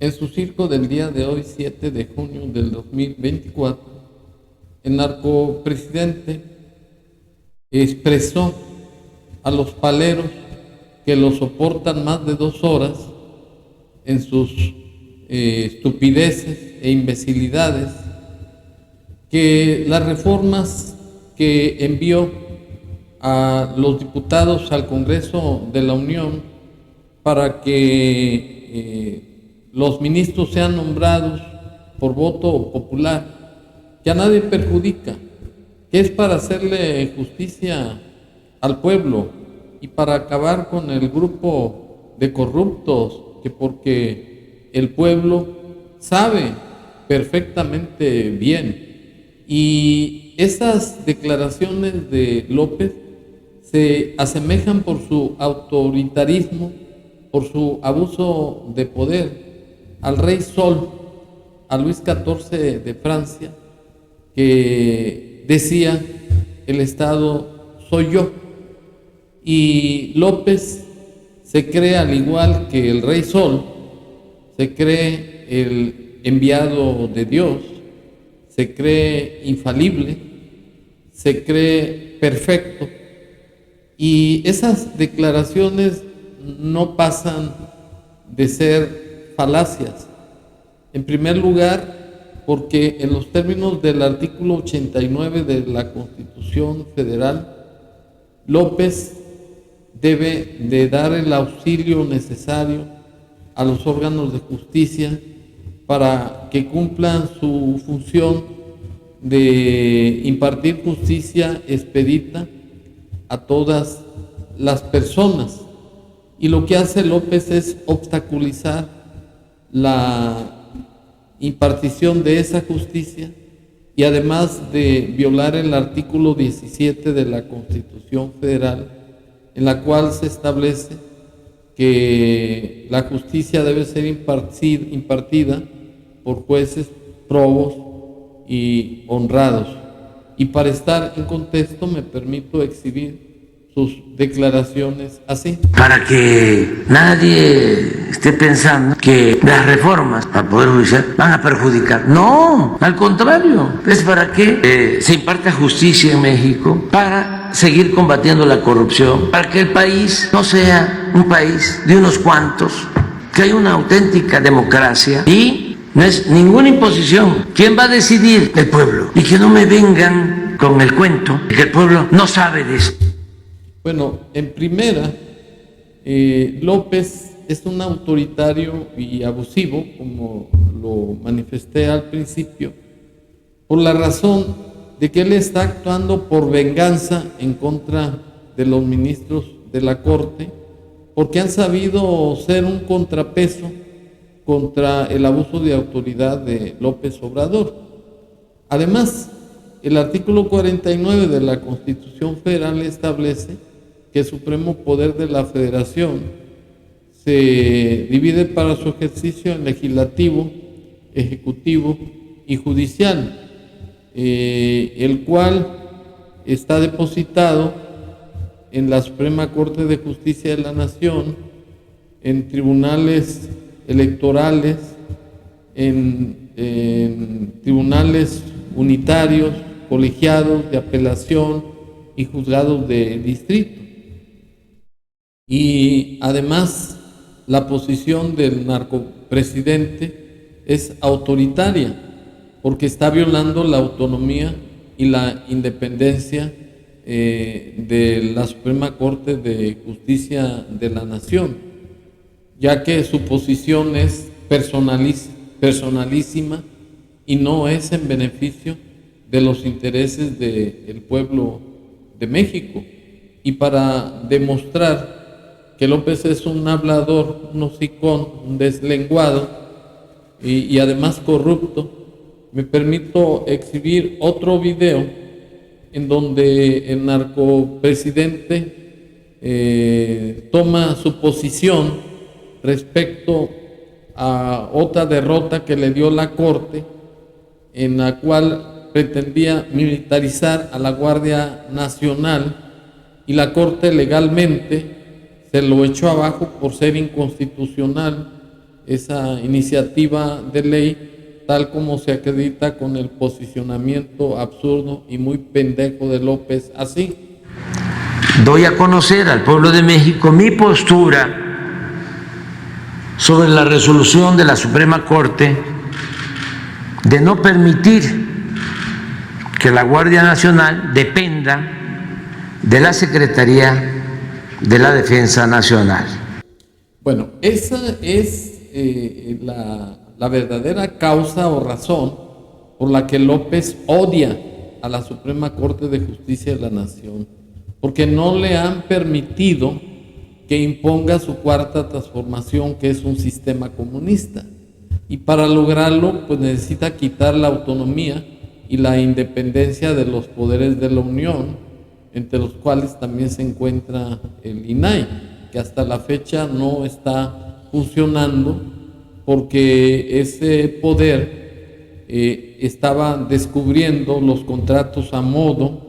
En su circo del día de hoy, 7 de junio del 2024, el narcopresidente expresó a los paleros que lo soportan más de 2 horas en sus estupideces e imbecilidades, que las reformas que envió a los diputados al Congreso de la Unión para que los ministros sean nombrados por voto popular, que a nadie perjudica, que es para hacerle justicia al pueblo y para acabar con el grupo de corruptos, que porque el pueblo sabe perfectamente bien. Y esas declaraciones de López se asemejan por su autoritarismo, por su abuso de poder, al rey Sol, a Luis XIV de Francia, que decía: el Estado soy yo. Y López se cree, al igual que el rey Sol, se cree el enviado de Dios, se cree infalible, se cree perfecto. Y esas declaraciones no pasan de ser falacias. En primer lugar, porque en los términos del artículo 89 de la Constitución Federal, López debe de dar el auxilio necesario a los órganos de justicia para que cumplan su función de impartir justicia expedita a todas las personas. Y lo que hace López es obstaculizar la impartición de esa justicia, y además de violar el artículo 17 de la Constitución Federal, en la cual se establece que la justicia debe ser impartida por jueces probos y honrados. Y para estar en contexto me permito exhibir sus declaraciones así. Para que nadie esté pensando que las reformas al Poder Judicial van a perjudicar. No, al contrario, es para que se imparta justicia en México, para seguir combatiendo la corrupción, para que el país no sea un país de unos cuantos, que hay una auténtica democracia y no es ninguna imposición. ¿Quién va a decidir? El pueblo. Y que no me vengan con el cuento de que el pueblo no sabe de eso. Bueno, en primera, López es un autoritario y abusivo, como lo manifesté al principio, por la razón de que él está actuando por venganza en contra de los ministros de la Corte, porque han sabido ser un contrapeso contra el abuso de autoridad de López Obrador. Además, el artículo 49 de la Constitución Federal establece que el supremo poder de la Federación se divide para su ejercicio en legislativo, ejecutivo y judicial, el cual está depositado en la Suprema Corte de Justicia de la Nación, en tribunales electorales, en tribunales unitarios, colegiados de apelación y juzgados de distrito. Y además, la posición del narcopresidente es autoritaria, porque está violando la autonomía y la independencia de la Suprema Corte de Justicia de la Nación, ya que su posición es personalísima y no es en beneficio de los intereses del pueblo de México. Y para demostrar que López es un hablador, un hocicón, un deslenguado y además corrupto, me permito exhibir otro video en donde el narcopresidente toma su posición respecto a otra derrota que le dio la Corte, en la cual pretendía militarizar a la Guardia Nacional, y la Corte legalmente se lo echó abajo por ser inconstitucional esa iniciativa de ley, tal como se acredita con el posicionamiento absurdo y muy pendejo de López, así. Doy a conocer al pueblo de México mi postura sobre la resolución de la Suprema Corte de no permitir que la Guardia Nacional dependa de la Secretaría de la Defensa Nacional. Bueno, esa es la verdadera causa o razón por la que López odia a la Suprema Corte de Justicia de la Nación, porque no le han permitido que imponga su cuarta transformación, que es un sistema comunista. Y para lograrlo, pues necesita quitar la autonomía y la independencia de los poderes de la Unión, entre los cuales también se encuentra el INAI, que hasta la fecha no está funcionando porque ese poder estaba descubriendo los contratos a modo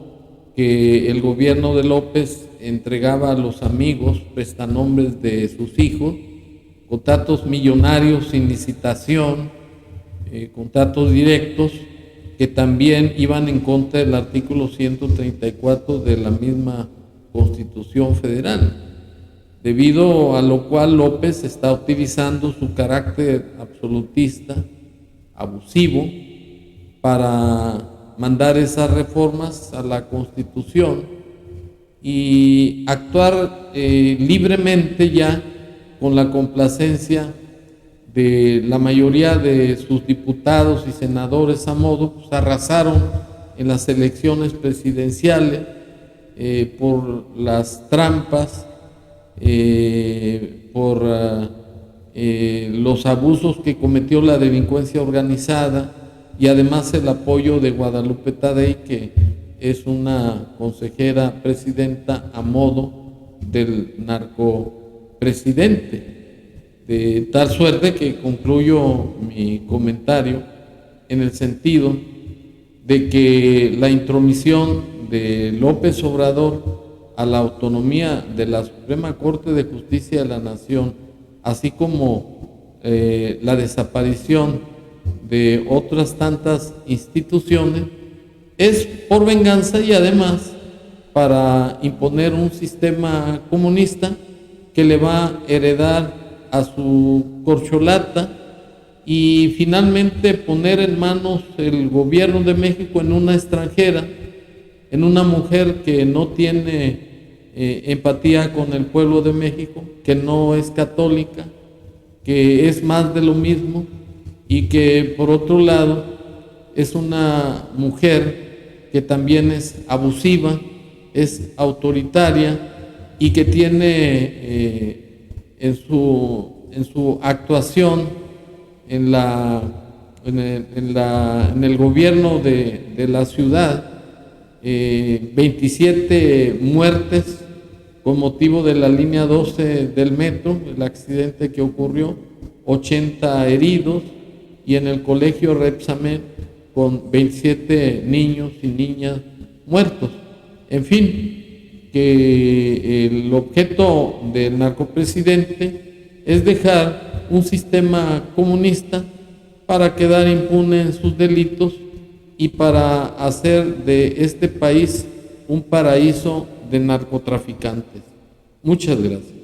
que el gobierno de López entregaba a los amigos, prestanombres de sus hijos, contratos millonarios sin licitación, contratos directos que también iban en contra del artículo 134 de la misma Constitución Federal, debido a lo cual López está utilizando su carácter absolutista, abusivo, para mandar esas reformas a la Constitución y actuar libremente ya con la complacencia de la mayoría de sus diputados y senadores a modo, pues arrasaron en las elecciones presidenciales por las trampas, por los abusos que cometió la delincuencia organizada y además el apoyo de Guadalupe Tadei, que es una consejera presidenta a modo del narcopresidente. De tal suerte que concluyo mi comentario en el sentido de que la intromisión de López Obrador a la autonomía de la Suprema Corte de Justicia de la Nación, así como la desaparición de otras tantas instituciones, es por venganza y además para imponer un sistema comunista que le va a heredar a su corcholata y finalmente poner en manos el gobierno de México en una extranjera, en una mujer que no tiene empatía con el pueblo de México, que no es católica, que es más de lo mismo y que por otro lado es una mujer que también es abusiva, es autoritaria y que tiene en su actuación en el gobierno de la ciudad, 27 muertes con motivo de la línea 12 del metro, el accidente que ocurrió, 80 heridos, y en el colegio Repsamen con 27 niños y niñas muertos. En fin, que el objeto del narcopresidente es dejar un sistema comunista para quedar impune en sus delitos y para hacer de este país un paraíso de narcotraficantes. Muchas gracias.